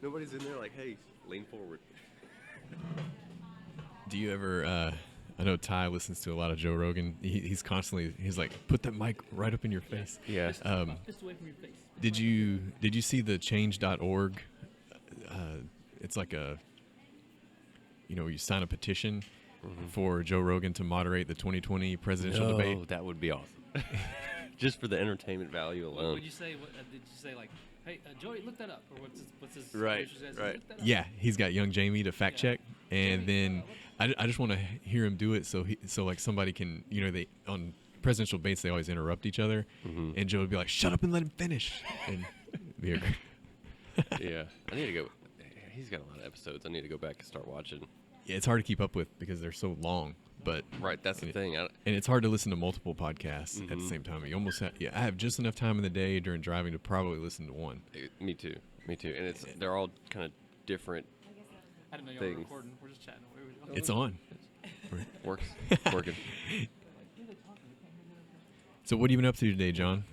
Nobody's in there like, hey, lean forward. Do you ever? I know Ty listens to a lot of Joe Rogan. He's like, put that mic right up in your face. Yeah. Fist away from your face. Did you see the change.org? It's like you sign a petition for Joe Rogan to moderate the 2020 presidential debate. That would be awesome. Just for the entertainment value alone. Would you say? Did you say like, hey, Joey, look that up, or what's his? Right. Look that up. Yeah, he's got young Jamie to fact check, and then I just want to hear him do it so like somebody can they on presidential debates they always interrupt each other, and Joe would be like, shut up and let him finish, and be a Yeah, I need to go. He's got a lot of episodes. I need to go back and start watching. Yeah, it's hard to keep up with because they're so long. But right, that's the thing. And it's hard to listen to multiple podcasts at the same time. You almost I have just enough time in the day during driving to probably listen to one. Me too. And they're all kind of different. I didn't know y'all were recording. We're just chatting. It's on. Working. So what have you been up to today, John?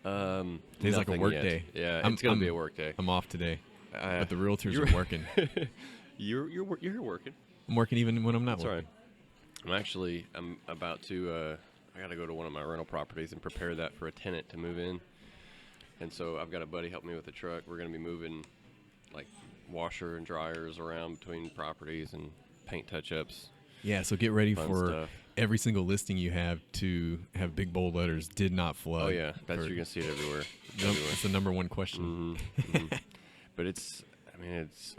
Today's like a work yet. day. Yeah, it's gonna be a work day. I'm off today, but the realtors are working. You're working. I'm working even when I'm not That's working. Right. I'm about to. I got to go to one of my rental properties and prepare that for a tenant to move in. And so I've got a buddy help me with the truck. We're going to be moving like washer and dryers around between properties and paint touch-ups. Yeah, so get ready Fun for stuff. every single listing you have to have big bold letters, did not flood. Oh, yeah. You're going to see it everywhere. It's the number one question. But it's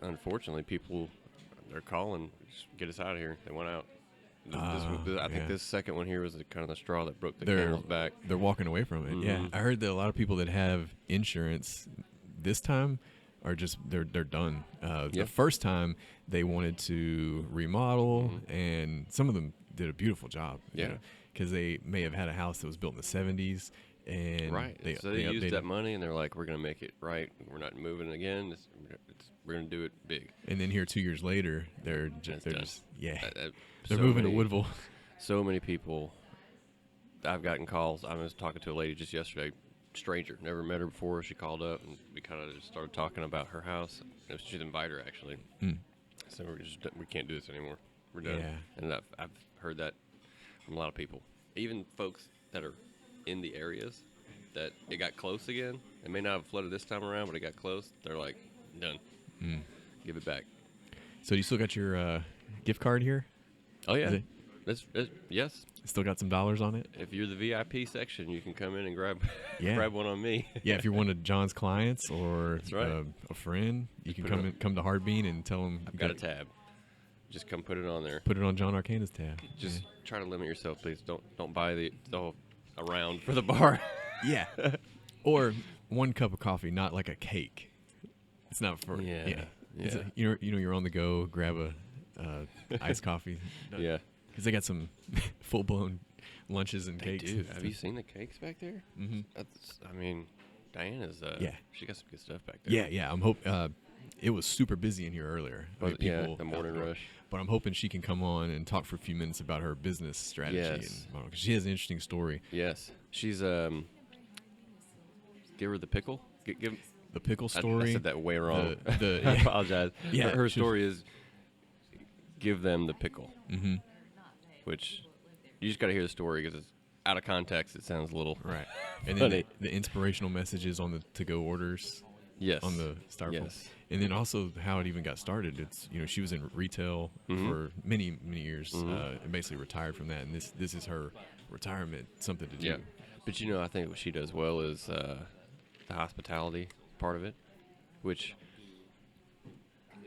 unfortunately people, they're calling, just get us out of here. They want out. I think this second one here was kind of the straw that broke the camel's back. They're walking away from it. Yeah, I heard that a lot of people that have insurance this time are just they're done. The first time they wanted to remodel, and some of them did a beautiful job. Yeah, because they may have had a house that was built in the 70s, and so they used that money, and they're like, we're going to make it right. We're not moving again. We're going to do it big. And then here 2 years later, they're just they're so moving to Woodville. So many people. I've gotten calls. I was talking to a lady just yesterday, stranger, never met her before. She called up, and we kind of just started talking about her house. She's an inviter, actually. So we can't do this anymore. We're done. Yeah. And I've heard that from a lot of people, even folks that are in the areas that it got close again. It may not have flooded this time around, but it got close. They're like, done. Give it back. So you still got your gift card here? Oh, yeah. Yes. Still got some dollars on it? If you're the VIP section, you can come in and grab one on me. Yeah, if you're one of John's clients or That's right. A friend, you can come to Hardbean and tell him. I've got a tab. Just come put it on there. Put it on John Arcana's tab. Just try to limit yourself, please. Don't buy the whole around for the bar. Yeah. Or one cup of coffee, not like a cake. It's not for It's you're on the go, grab a iced coffee. Yeah. Because they got some full-blown lunches and cakes. Dude, have you seen the cakes back there? Mm-hmm. Diana's, she got some good stuff back Yeah, there. yeah. It was super busy in here earlier. But, the morning rush. But I'm hoping she can come on and talk for a few minutes about her business strategy. Yes. Because she has an interesting story. Yes. She's, give her the pickle. Give the pickle story. I said that way wrong. I apologize. Yeah. Her story is give them the pickle. Mm-hmm. Which you just got to hear the story because it's out of context. It sounds a little right. And then the inspirational messages on the to-go orders. Yes. On the styrofoam. Yes. And then also how it even got started. It's she was in retail for many years and basically retired from that. And this is her retirement, something to do. Yeah. But I think what she does well is the hospitality part of it, which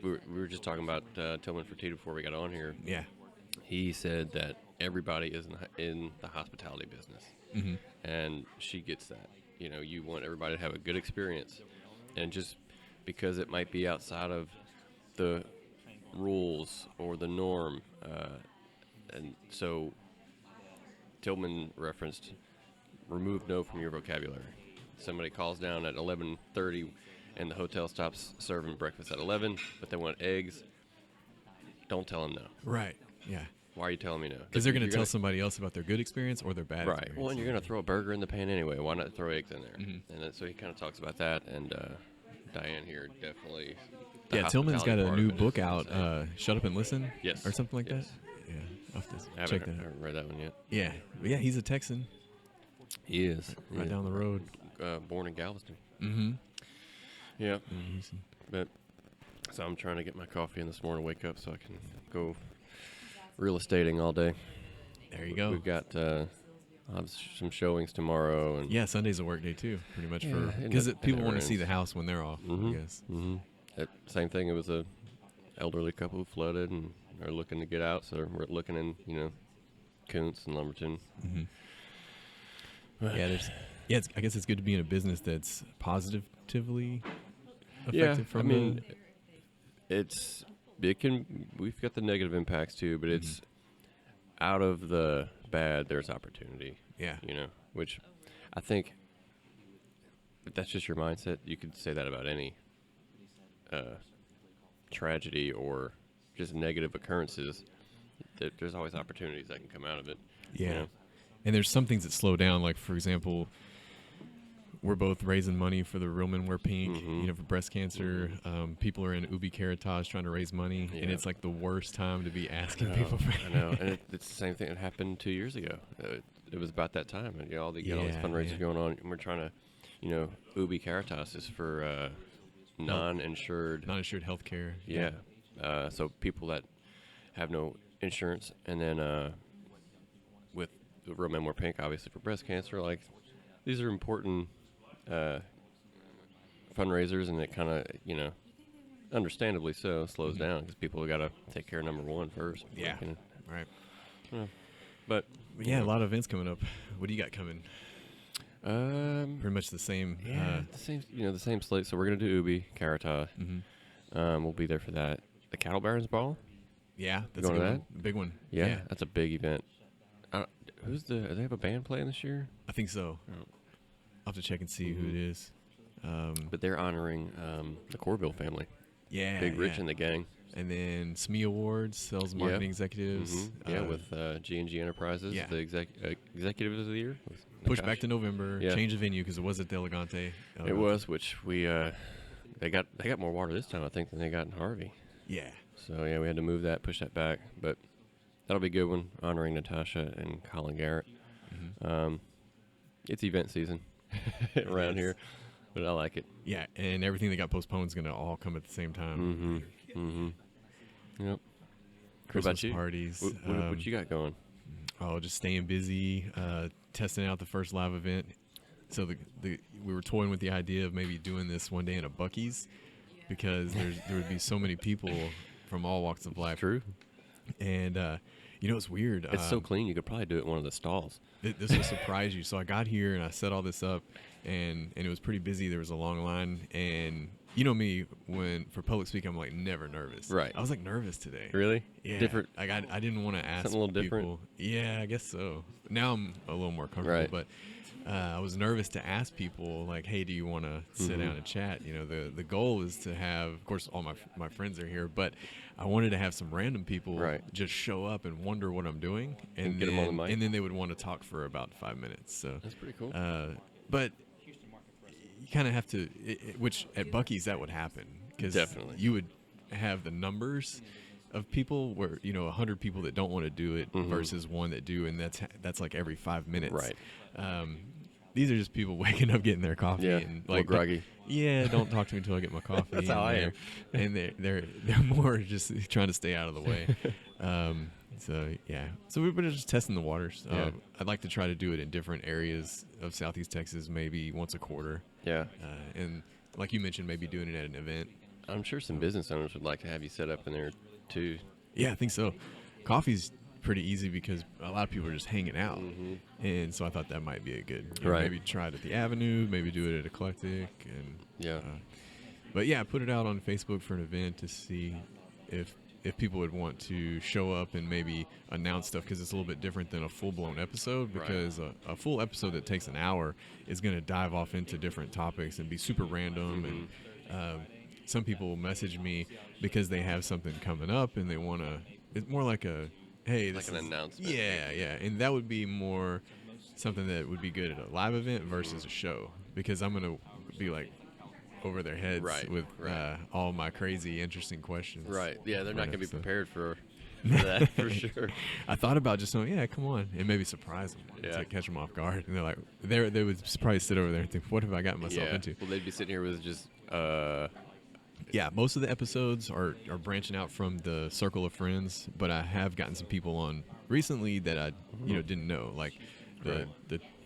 we were just talking about Tillman Fertitta before we got on here. Yeah. He said that everybody is in the hospitality business, and she gets that. You want everybody to have a good experience, and just because it might be outside of the rules or the norm, and so Tillman referenced remove no from your vocabulary. Somebody calls down at 11:30, and the hotel stops serving breakfast at 11, but they want eggs. Don't tell them no. Right. Yeah. Why are you telling me no? Because they're going to tell somebody else about their good experience or their bad experience. Well, and you're going to throw a burger in the pan anyway. Why not throw eggs in there? And so he kind of talks about that. And Diane here definitely. Yeah, Tillman's got a part of new it is book out, insane. Shut Up and Listen, Yes. or something like Yes. that. Yeah, I'll have to I check haven't, that I out. haven't read that one yet. Yeah, but yeah, he's a Texan, He is. right down the road. Born in Galveston. Mm-hmm. Yeah. But so I'm trying to get my coffee in this morning, wake up so I can go real estating all day. There you go. We've got I'll have some showings tomorrow, and Yeah, Sunday's a work day too, pretty much Yeah, because it people never want to see the ends. house when they're off. I guess. Same thing. It was a elderly couple who flooded and are looking to get out, so we're looking in, Kuntz and Lumberton. I guess it's good to be in a business that's positively Yeah, affected I from mean, we've got the negative impacts too, but it's out of the bad, there's opportunity. Yeah. Which I think if that's just your mindset. You could say that about any tragedy or just negative occurrences. There's always opportunities that can come out of it. Yeah. And there's some things that slow down, like, for example, we're both raising money for the Real Men Wear Pink, for breast cancer. People are in Ubi Caritas trying to raise money, and it's like the worst time to be asking people for I know, and it's the same thing that happened 2 years ago. It was about that time, and all these fundraisers going on, and we're trying to, Ubi Caritas is for non-insured health care. Yeah. So people that have no insurance, and then with the Real Men Wear Pink, obviously for breast cancer, like these are important fundraisers, and it kind of, understandably so, slows down because people have got to take care of number one first. Yeah. Right. But yeah, a lot of events coming up. What do you got coming? Pretty much the same. The same slate. So we're gonna do Ubi Caritas. We'll be there for that. The Cattle Barons Ball. Yeah, that's Going a to good that? one. Big one. Yeah, that's a big event. Do they have a band playing this year? I think so. Oh. I'll have to check and see who it is. But they're honoring the Corville family. Yeah, Big Rich and the gang. And then SME Awards, Sales and Marketing Executives. With G&G Enterprises, Yeah. the Executives of the Year. Pushed back to November. Yeah. Change of venue because it was at the Elegante. It was, which we they got more water this time, I think, than they got in Harvey. Yeah. So yeah, we had to move that, push that back, but that'll be a good one, honoring Natasha and Colin Garrett. It's event season around here, but I like it. Yeah, and everything that got postponed is going to all come at the same time. Yep. Christmas what about you? parties. What you got going? Oh, just staying busy, testing out the first live event. So we were toying with the idea of maybe doing this one day in a Buc-ee's because there would be so many people from all walks of life. True. And it's weird. It's so clean, you could probably do it in one of the stalls. This will surprise you. So I got here and I set all this up, and it was pretty busy. There was a long line, and you know me, when for public speaking, I'm like never nervous. Right. I was like nervous today. Really? Yeah. Different. I didn't want to ask Something a little people. different? Yeah, I guess so. Now I'm a little more comfortable, Right. but I was nervous to ask people like, "Hey, do you want to sit down and chat?" The goal is to have, of course, all my friends are here, but I wanted to have some random people just show up and wonder what I'm doing, and get them on the mic. and then they would want to talk for about 5 minutes. So That's pretty cool. but you kind of have to, which at Buc-ee's that would happen because Definitely. you would have the numbers of people where 100 people that don't want to do it versus one that do, and that's like every 5 minutes. Right. These are just people waking up, getting their coffee, Yeah, and a little groggy. Don't talk to me until I get my coffee. That's how I am. And they're more just trying to stay out of the way. So we've been just testing the waters. Yeah. I'd like to try to do it in different areas of Southeast Texas, maybe once a quarter. Yeah. And like you mentioned, maybe doing it at an event. I'm sure some business owners would like to have you set up in there too. Yeah, I think so. Coffee's pretty easy because a lot of people are just hanging out, and so I thought that might be a good. Right. Maybe try it at the Avenue, maybe do it at Eclectic, and Yeah. but yeah, put it out on Facebook for an event to see if people would want to show up and maybe announce stuff, because it's a little bit different than a full-blown episode, because a full episode that takes an hour is going to dive off into different topics and be super random. And some people message me because they have something coming up and they want to, it's more like a, hey, this Like an is, announcement. yeah, and that would be more something that would be good at a live event versus a show, because I'm going to be like, over their heads with all my crazy, interesting questions. Right. Yeah, they're not going to be So- prepared for that for sure. I thought about just saying, yeah, come on, and maybe surprise them Yeah. to catch them off guard. And they're like, they would probably sit over there and think, what have I gotten myself Yeah. into? Well, they'd be sitting here with just Yeah, most of the episodes are branching out from the circle of friends, but I have gotten some people on recently that I didn't know, like the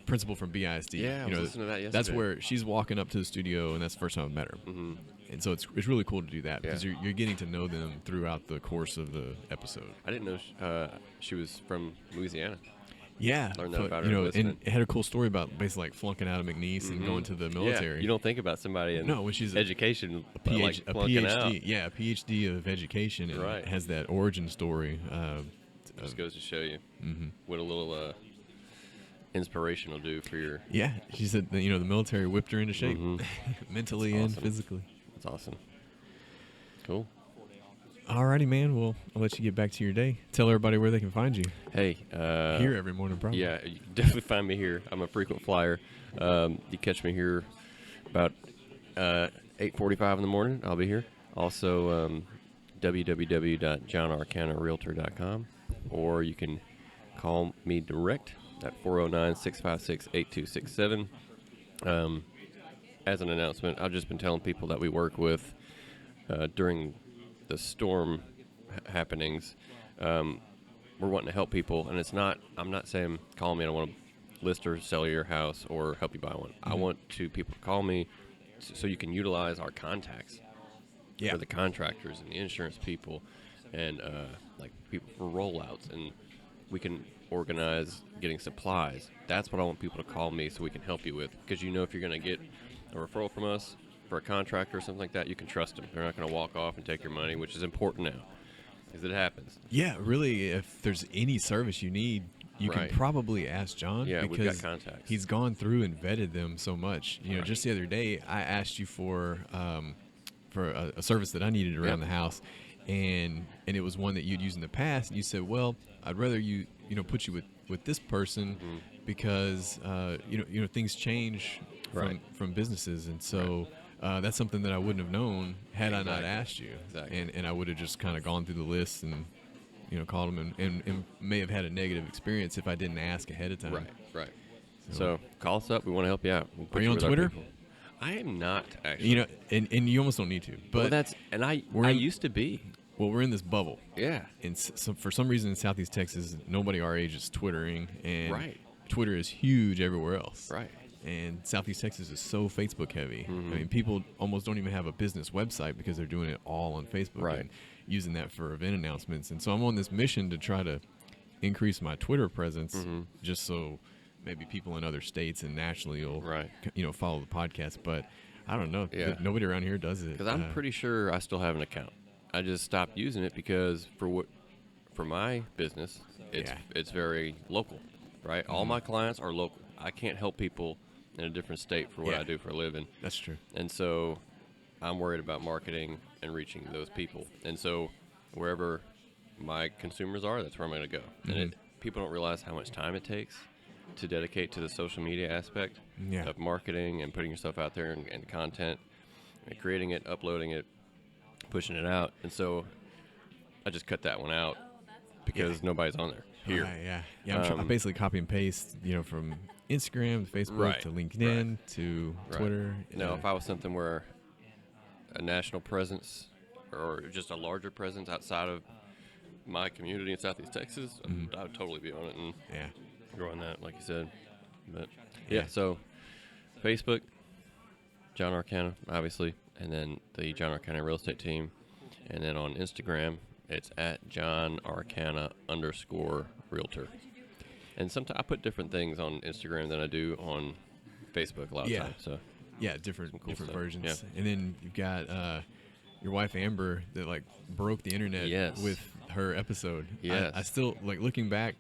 principal from BISD. Yeah, I was listening to that That's yesterday. where she's walking up to the studio, and that's the first time I met her. Mm-hmm. And so it's really cool to do that because Yeah. you're getting to know them throughout the course of the episode. I didn't know she was from Louisiana. Yeah, Learned that but, about you her know, listening. and it had a cool story about basically like flunking out of McNeese and going to the military. Yeah, you don't think about somebody in when she's education a flunking PhD, out. yeah, a PhD of education, and Right. has that origin story. Just goes to show you what a little inspiration will do for your. Yeah, she said that, the military whipped her into shape, mentally That's and awesome. physically. That's awesome. Cool. Alrighty, man. Well, I'll let you get back to your day. Tell everybody where they can find you. Hey. Here every morning, probably. Yeah, you can definitely find me here. I'm a frequent flyer. You catch me here about 8:45 in the morning. I'll be here. Also, www.johnarcanarealtor.com, or you can call me direct at 409-656-8267. As an announcement, I've just been telling people that we work with during the storm happenings. We're wanting to help people, and I'm not saying call me, I don't want to list or sell your house or help you buy one. I want people to call me so you can utilize our contacts for the contractors and the insurance people and like people for rollouts, and we can organize getting supplies. That's what I want people to call me so we can help you with, because if you're going to get a referral from us for a contractor or something like that, you can trust them. They're not going to walk off and take your money, which is important now, because it happens. Yeah, really, if there's any service you need, you can probably ask John. Yeah, because we've got contacts. He's gone through and vetted them so much. Just the other day, I asked you for a service that I needed around the house, and it was one that you'd used in the past, and you said, well, I'd rather you put you with this person because things change from businesses, and so that's something that I wouldn't have known had I not asked you. Exactly. And I would have just kind of gone through the list and called them and may have had a negative experience if I didn't ask ahead of time. Right. So call us up. We want to help you out. We'll put Are you on with our Twitter? people. I am not, actually. And you almost don't need to. But I used to be. Well, we're in this bubble. Yeah. And so for some reason in Southeast Texas, nobody our age is Twittering, and Twitter is huge everywhere else. Right. And Southeast Texas is so Facebook heavy. I mean, people almost don't even have a business website because they're doing it all on Facebook and using that for event announcements. And so I'm on this mission to try to increase my Twitter presence, just so maybe people in other states and nationally will follow the podcast. But I don't know. Yeah. Nobody around here does it. Because I'm pretty sure I still have an account. I just stopped using it because for my business, it's very local, right? All my clients are local. I can't help people in a different state for what I do for a living. That's true. And so I'm worried about marketing and reaching those people. And so wherever my consumers are, that's where I'm going to go. And people don't realize how much time it takes to dedicate to the social media aspect of marketing and putting yourself out there and content, and creating it, uploading it, pushing it out. And so I just cut that one out because nobody's on there here. I basically copy and paste, from Instagram to Facebook to LinkedIn to Twitter. Now, if I was something where a national presence or just a larger presence outside of my community in Southeast Texas, I would totally be on it and growing that, like you said. But so Facebook, John Arcana, obviously, and then the John Arcana real estate team, and then on Instagram it's at John Arcana _realtor. And sometimes I put different things on Instagram than I do on Facebook a lot of times. So different cool stuff. versions. Yeah. And then you've got your wife Amber that broke the internet with her episode. Yes. I still looking back.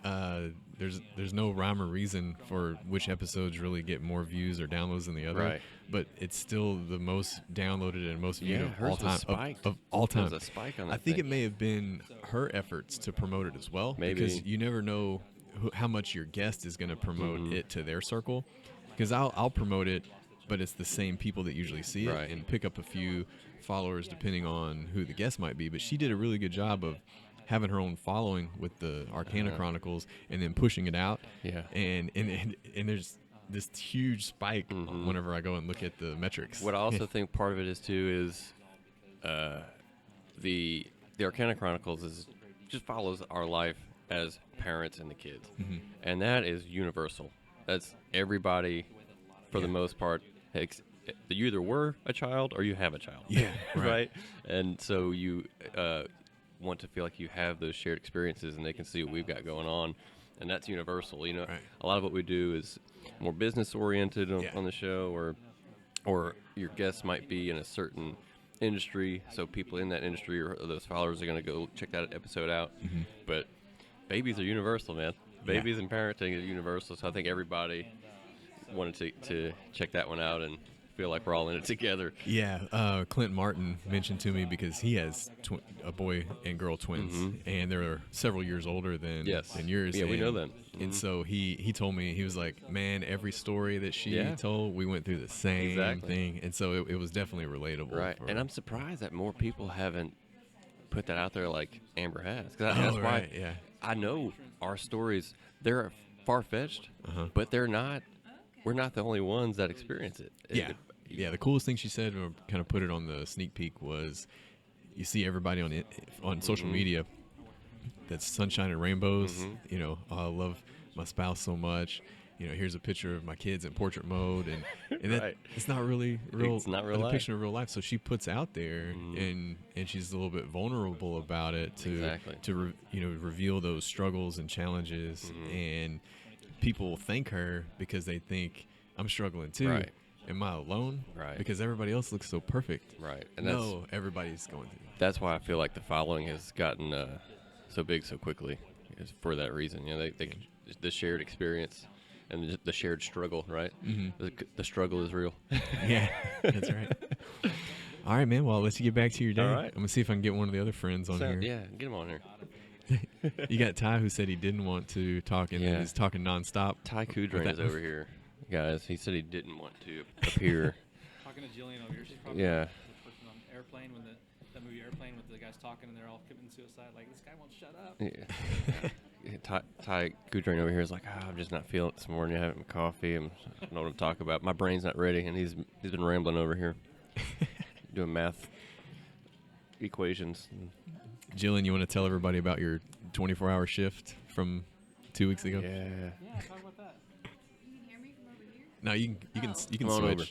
There's no rhyme or reason for which episodes really get more views or downloads than the other, but it's still the most downloaded and most viewed of all time. Of all time, there's a spike on that. I think it may have been her efforts to promote it as well, Maybe. because you never know how much your guest is going to promote it to their circle. Because I'll promote it, but it's the same people that usually see it Right. and pick up a few followers depending on who the guest might be. But she did a really good job of having her own following with the Arcana Chronicles and then pushing it out. Yeah. And there's this huge spike whenever I go and look at the metrics. What I also think part of it is too is the Arcana Chronicles just follows our life as parents and the kids, and that is universal. That's everybody for the most part. You either were a child or you have a child. Yeah, right. And so you want to feel like you have those shared experiences, and they can see what we've got going on, and that's universal. You know, a lot of what we do is more business oriented on the show, or your guests might be in a certain industry, so people in that industry or those followers are going to go check that episode out. But babies are universal, man. Babies and parenting is universal, so I think everybody wanted to check that one out and feel like we're all in it together. Yeah, Clint Martin mentioned to me because he has a boy and girl twins, and they're several years older than yours. Yeah, we know them. And so he told me, he was like, man, every story that she told, we went through the same thing. And so it was definitely relatable. Right, and I'm surprised that more people haven't put that out there like Amber has. Cause that's why I know our stories, they're far-fetched, but they're not. We're not the only ones that experience it. The coolest thing she said, or kind of put it on the sneak peek, was you see everybody on social media that's sunshine and rainbows. You know, oh, I love my spouse so much. You know, here's a picture of my kids in portrait mode, and that it's not really real. It's not real a life. depiction of real life. So she puts out there, and she's a little bit vulnerable about it to reveal those struggles and challenges, and people thank her because they think I'm struggling too. Right. Am I alone? Right. Because everybody else looks so perfect. Right. And everybody's going through. That's why I feel like the following has gotten so big so quickly. It's for that reason. You know, the shared experience and the shared struggle. Right. The struggle is real. Yeah, that's right. All right, man. Well, I'll let you get back to your day. All right. I'm gonna see if I can get one of the other friends on here. Yeah, get him on here. You got Ty, who said he didn't want to talk, and then he's talking nonstop. Ty Kudrain is over here, guys. He said he didn't want to appear. Talking to Jillian over here. She's probably the person on the airplane when that movie Airplane with the guys talking and they're all committing suicide. Like, this guy won't shut up. Yeah. Ty Kudrain over here is like, I'm just not feeling it this morning. I haven't coffee. I don't know what to talk about. My brain's not ready, and he's been rambling over here, doing math equations. Jillian, you want to tell everybody about your 24-hour shift from 2 weeks ago? Yeah. Yeah, talk about that. You can hear me from over here? No, you can Come on switch. over.